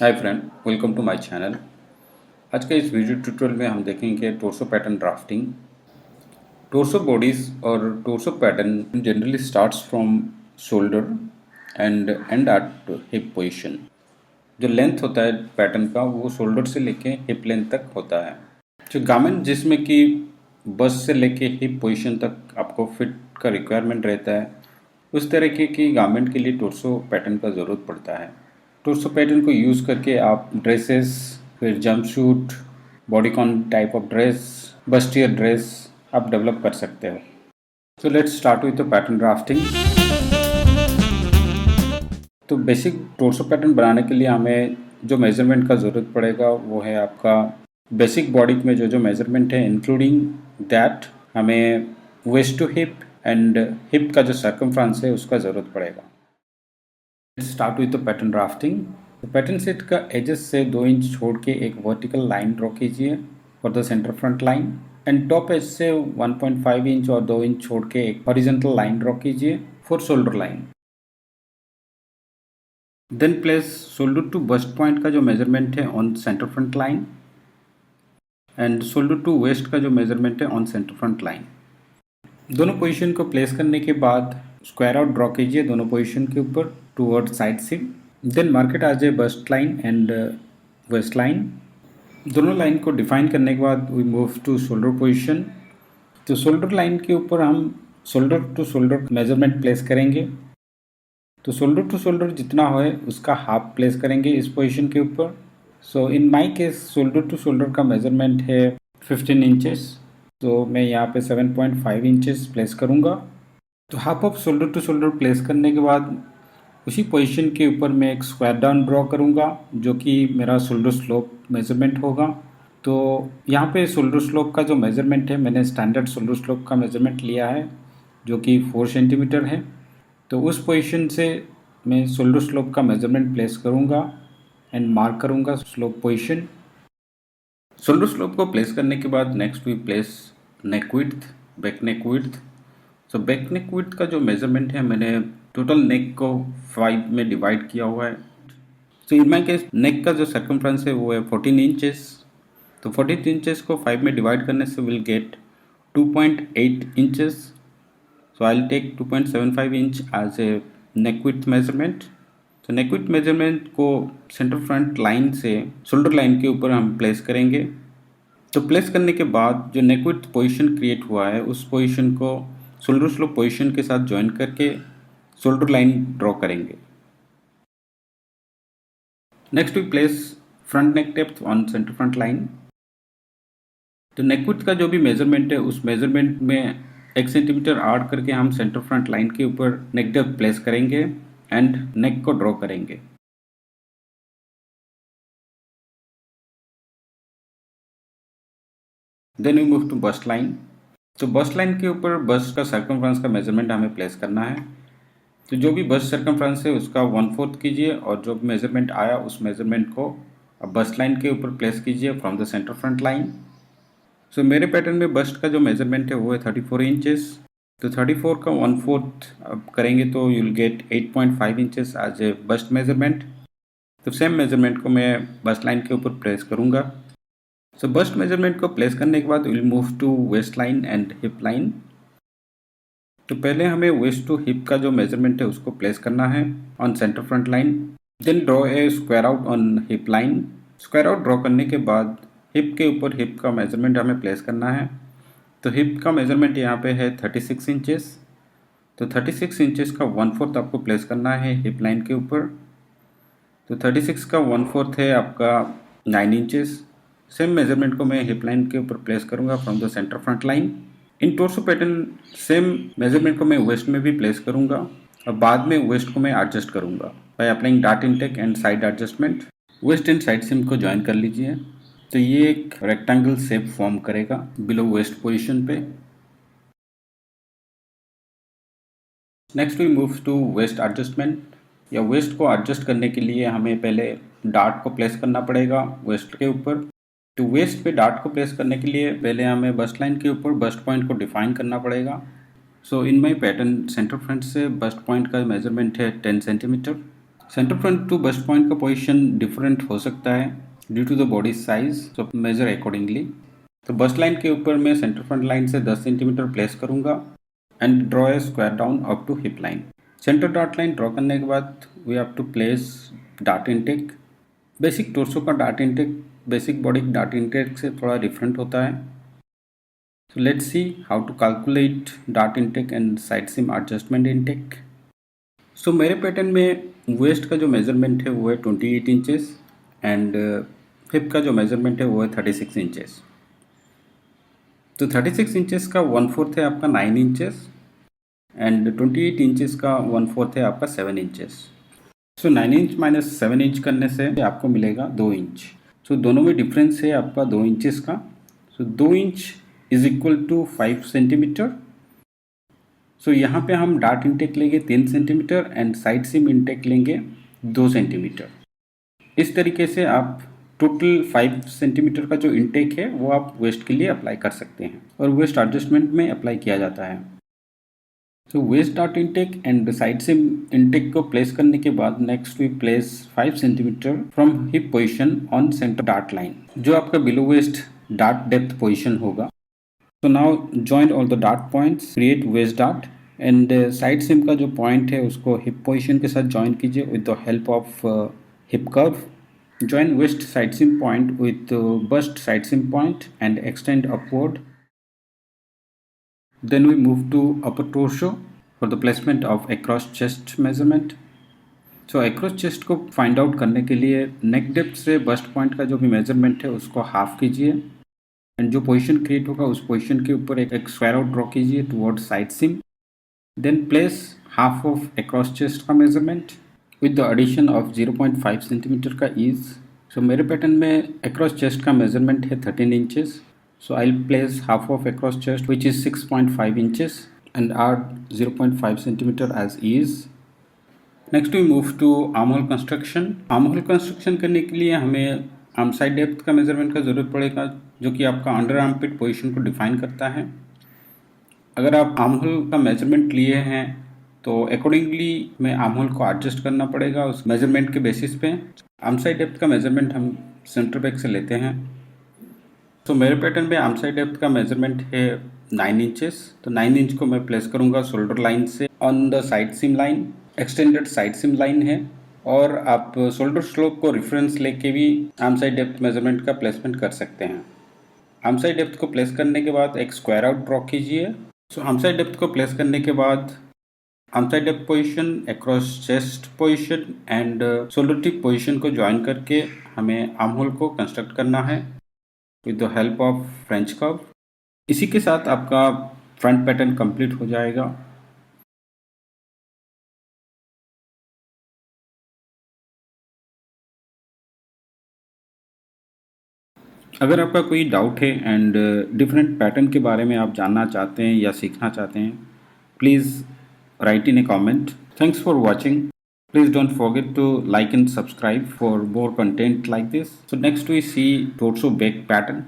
Hi friend, welcome to my channel. आज के इस वीडियो ट्यूटोरियल में हम देखेंगे torso pattern drafting. Torso bodies और torso pattern generally starts from shoulder and end at hip position. जो लेंथ होता है पैटर्न का वो शोल्डर से लेके हिप लेंथ तक होता है। जो गारमेंट जिसमें कि बस से लेके हिप पोजीशन तक आपको फिट का रिक्वायरमेंट रहता है, उस तरीके की गारमेंट के लिए टोर्सो पैटर्न का ज़रूरत पड़ता है। टोर्सो पैटर्न को यूज़ करके आप ड्रेसेस, फिर jumpsuit, bodycon type of dress, bustier dress आप डेवलप कर सकते हो। तो let's start with the pattern drafting. तो बेसिक टोर्सो पैटर्न बनाने के लिए हमें जो मेजरमेंट का ज़रूरत पड़ेगा वो है आपका बेसिक बॉडी में जो जो मेजरमेंट है, इंक्लूडिंग दैट हमें waist to hip and hip का जो सर्कमफ्रेंस है उसका ज़रूरत पड़ेगा। Start with the pattern drafting. तो पैटर्न सेट का एजेस से 2 इंच छोड़ के एक वर्टिकल लाइन ड्रॉ कीजिए for the centre front line and top edge से 1.5 इंच और 2 इंच छोड़ के एक हॉरिजॉन्टल लाइन ड्रॉ कीजिए for shoulder line. Then place shoulder to bust point का जो मेजरमेंट है on centre front line and shoulder to waist का जो मेजरमेंट है ऑन सेंटर फ्रंट लाइन। दोनों पोजीशन को प्लेस करने के बाद स्क्वायर आउट ड्रॉ कीजिए दोनों पोजीशन के ऊपर टूवर्ड साइड से। देन मार्केट आ जाए bust line and waist line. दोनों लाइन को डिफाइन करने के बाद we move to shoulder position. तो शोल्डर लाइन के ऊपर हम shoulder to shoulder measurement place करेंगे। तो शोल्डर टू शोल्डर जितना हो उसका हाफ प्लेस करेंगे इस पोजीशन के ऊपर। So in my case shoulder to shoulder का मेजरमेंट है 15 इंचेस, तो मैं यहाँ पे 7.5 इंचेस प्लेस करूँगा। तो half of shoulder to shoulder place करने के बाद उसी पोजीशन के ऊपर मैं एक स्क्वायर डाउन ड्रॉ करूँगा जो कि मेरा शोल्डर स्लोप मेजरमेंट होगा। तो यहाँ पे शोल्डर स्लोप का जो मेजरमेंट है मैंने स्टैंडर्ड शोल्डर स्लोप का मेजरमेंट लिया है जो कि 4 सेंटीमीटर है। तो उस पोजीशन से मैं शोल्डर स्लोप का मेजरमेंट प्लेस करूँगा एंड मार्क करूँगा स्लोप पोजीशन। शोल्डर स्लोप को प्लेस करने के बाद next we place neck width, back neck width. So back neck width का जो मेजरमेंट है मैंने टोटल नेक को 5 में डिवाइड किया हुआ है। सो इन माय केस नेक का जो सर्कमफ्रेंस है वो है 14 इंचेस। तो 14 इंचेस को 5 में डिवाइड करने से will get 2.8 inches. So I will take 2.75 inch as a neck width measurement. तो नेक विड्थ मेजरमेंट को सेंटर फ्रंट लाइन से शोल्डर लाइन के ऊपर हम प्लेस करेंगे। तो प्लेस करने के बाद जो नेक विड्थ पोजीशन क्रिएट हुआ है उस पोजीशन को शोल्डर स्लोप पोजीशन के साथ ज्वाइन करके शोल्डर लाइन ड्रॉ करेंगे। Next we place front neck depth on centre front line. तो नेक विड्थ का जो भी मेजरमेंट है उस मेजरमेंट में 1 सेंटीमीटर ऐड करके हम सेंटर फ्रंट लाइन के ऊपर नेक डेप्थ प्लेस करेंगे एंड नेक को ड्रॉ करेंगे। Then we move to bust line. तो बस्ट लाइन के ऊपर बस्ट का सर्कमफ्रेंस का मेजरमेंट हमें प्लेस करना है। तो जो भी बस्ट सर्कमफ्रेंस है उसका 1/4 कीजिए और जो भी मेजरमेंट आया उस मेजरमेंट को अब बस्ट लाइन के ऊपर प्लेस कीजिए from the centre front line. So मेरे पैटर्न में बस्ट का जो मेजरमेंट है वो है 34 इंचेस। तो 34 का 1/4 अब करेंगे तो you will get 8.5 inches as a bust measurement. तो सेम मेजरमेंट को मैं बस्ट लाइन के ऊपर प्लेस करूँगा। सो बस्ट मेजरमेंट को प्लेस करने के बाद will move to waist line and hip line. तो पहले हमें वेस्ट टू हिप का जो मेजरमेंट है उसको प्लेस करना है on centre front line. Then draw a square out on hip line. Square out draw करने के बाद हिप के ऊपर हिप का मेजरमेंट हमें प्लेस करना है। तो हिप का मेजरमेंट यहाँ पे है 36 इंचेस। तो 36 इंचेस का 1/4 आपको प्लेस करना है हिप लाइन के ऊपर। तो 36 का 1/4 है आपका 9 इंचेस। सेम मेजरमेंट को मैं हिप लाइन के ऊपर प्लेस करूँगा from the centre front line. In torso pattern same measurement को मैं वेस्ट में भी प्लेस करूँगा और बाद में वेस्ट को मैं एडजस्ट करूँगा by applying dart intake and side adjustment. Waist and side seam को ज्वाइन कर लीजिए। तो ये एक रेक्टेंगल शेप फॉर्म करेगा बिलो वेस्ट पोजीशन पे। Next we move to waist adjustment. या वेस्ट को एडजस्ट करने के लिए हमें पहले डार्ट को प्लेस करना पड़ेगा वेस्ट के ऊपर। तो वेस्ट पे डार्ट को प्लेस करने के लिए पहले हमें बस्ट लाइन के ऊपर बस्ट पॉइंट को डिफाइन करना पड़ेगा। So in my pattern centre front से बस्ट पॉइंट का मेजरमेंट है 10 centimetre. Centre front to bust point का पोजीशन डिफरेंट हो सकता है due to the body size, so measure accordingly. तो बस्ट लाइन के ऊपर मैं सेंटर फ्रंट लाइन से 10 सेंटीमीटर प्लेस करूंगा and draw a square down up to hip line. Centre dart line draw करने के बाद we have to place dart intake. Basic torso का dart intake basic body dart intake से थोड़ा different होता है। So let's see how to calculate dart intake and side seam adjustment intake. So मेरे pattern में वेस्ट का जो measurement है वो है 28 इंचेस एंड हिप का जो मेजरमेंट है वो है 36 इंचेस। तो 36 इंचेस का 1/4 है आपका 9 इंचेस एंड 28 इंचेस का 1/4 है आपका 7 इंचेस। सो 9 इंच माइनस 7 इंच करने से आपको मिलेगा 2 इंच। सो दोनों में डिफरेंस है आपका 2 इंचेस का। So 2 inch is equal to 5 centimetre. So यहाँ पे हम डार्ट इंटेक लेंगे 3 centimetre and side seam intake लेंगे 2 सेंटीमीटर। इस तरीके से आप टोटल 5 सेंटीमीटर का जो इंटेक है वो आप वेस्ट के लिए अप्लाई कर सकते हैं और वेस्ट एडजस्टमेंट में अप्लाई किया जाता है। तो waist dart intake and side seam intake को प्लेस करने के बाद next we place 5 centimetre from hip position on centre dart line, जो आपका below waist dart depth position होगा। So now join all the dart points, create waist dart and side seam का जो point है उसको hip position के साथ join कीजिए with the help of hip curve. Join waist side seam point with bust side seam point and extend upward. Then we move to upper torso for the placement of across chest measurement. So across chest को find out करने के लिए neck depth से bust point का जो भी measurement है उसको half कीजिए एंड जो पोजीशन क्रिएट होगा उस पोजीशन के ऊपर एक स्क्वायर आउट ड्रॉ कीजिए toward side seam. Then place half of across chest का measurement with the addition of 0.5 centimetre का ईज। सो मेरे पैटर्न में अक्रॉस चेस्ट का मेजरमेंट है 13 inches. So I will place half of across chest which is 6.5 inches and add 0.5 centimetre as ease. Next we move to armhole construction. Armhole construction करने के लिए हमें arm side depth का measurement का ज़रूरत पड़ेगा, जो कि आपका अंडर आर्म पिट पोजीशन को डिफाइन करता है। अगर आप आर्म होल का मेजरमेंट लिए हैं तो अकॉर्डिंगली में आर्म होल को एडजस्ट करना पड़ेगा उस मेजरमेंट के बेसिस पे। आर्म साइड डेप्थ का मेजरमेंट हम सेंटर बैक से लेते हैं। तो मेरे पैटर्न में आर्म साइड डेप्थ का मेजरमेंट है 9 इंचेस। तो 9 इंच को मैं प्लेस करूँगा शोल्डर लाइन से on the side seam line. Extended side seam line है और आप शोल्डर स्लोप को रेफरेंस लेके भी आर्म साइड डेप्थ मेजरमेंट का प्लेसमेंट कर सकते हैं। आर्म साइड डेप्थ को प्लेस करने के बाद एक स्क्वायर आउट ड्रॉ कीजिए। सो आर्म साइड डेप्थ को प्लेस करने के बाद arm side depth position, across chest position and shoulder tip position को ज्वाइन करके हमें आर्म होल को कंस्ट्रक्ट करना है with the help of French curve. इसी के साथ आपका फ्रंट पैटर्न कंप्लीट हो जाएगा। अगर आपका कोई डाउट है एंड डिफरेंट पैटर्न के बारे में आप जानना चाहते हैं या सीखना चाहते हैं, please write in A comment. Thanks for watching. Please don't forget to like and subscribe for more content like this. So next we see torso back pattern.